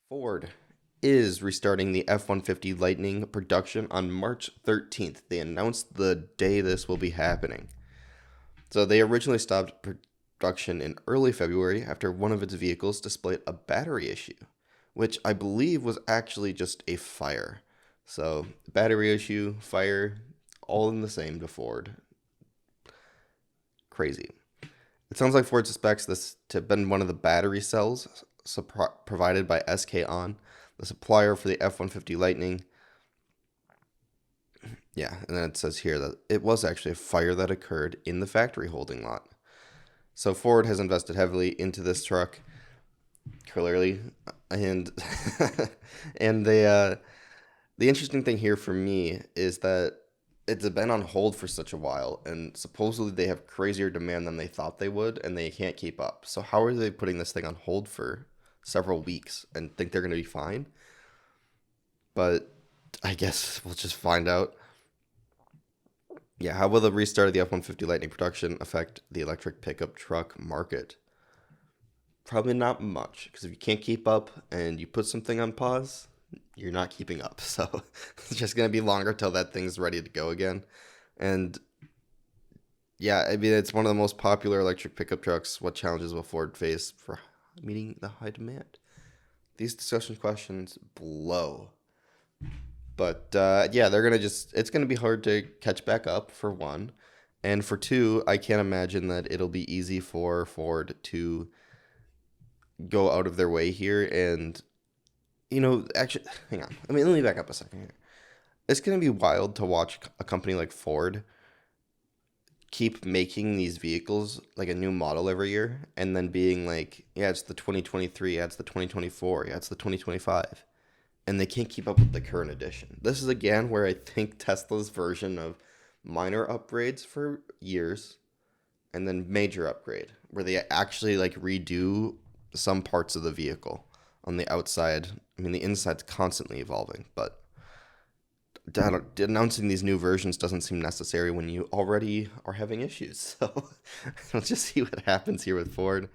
Ford is restarting the F-150 Lightning production on March 13th. They announced the day this will be happening. So they originally stopped production in early February after one of its vehicles displayed a battery issue, which I believe was actually just a fire. So battery issue, fire, all in the same to Ford. Crazy. It sounds like Ford suspects this to have been one of the battery cells provided by SK On, the supplier for the F-150 Lightning. Yeah, and then it says here that it was actually a fire that occurred in the factory holding lot. So Ford has invested heavily into this truck, clearly, and and the interesting thing here for me is that it's been on hold for such a while, and supposedly they have crazier demand than they thought they would, and they can't keep up. So how are they putting this thing on hold for several weeks and think they're going to be fine? But I guess we'll just find out. Yeah, how will the restart of the F-150 Lightning production affect the electric pickup truck market? Probably not much, because if you can't keep up and you put something on pause, you're not keeping up. So it's just going to be longer till that thing's ready to go again. And yeah, I mean, it's one of the most popular electric pickup trucks. What challenges will Ford face for meeting the high demand? These discussion questions blow. But yeah, it's going to be hard to catch back up for one. And for two, I can't imagine that it'll be easy for Ford to go out of their way here. And, actually, hang on. Let me back up a second here. It's going to be wild to watch a company like Ford keep making these vehicles like a new model every year and then being like, yeah, it's the 2023, yeah, it's the 2024, yeah, it's the 2025. And they can't keep up with the current edition. This is again where I think Tesla's version of minor upgrades for years and then major upgrade, where they actually like redo some parts of the vehicle on the outside. I mean, the inside's constantly evolving, but announcing these new versions doesn't seem necessary when you already are having issues. So let's just see what happens here with Ford.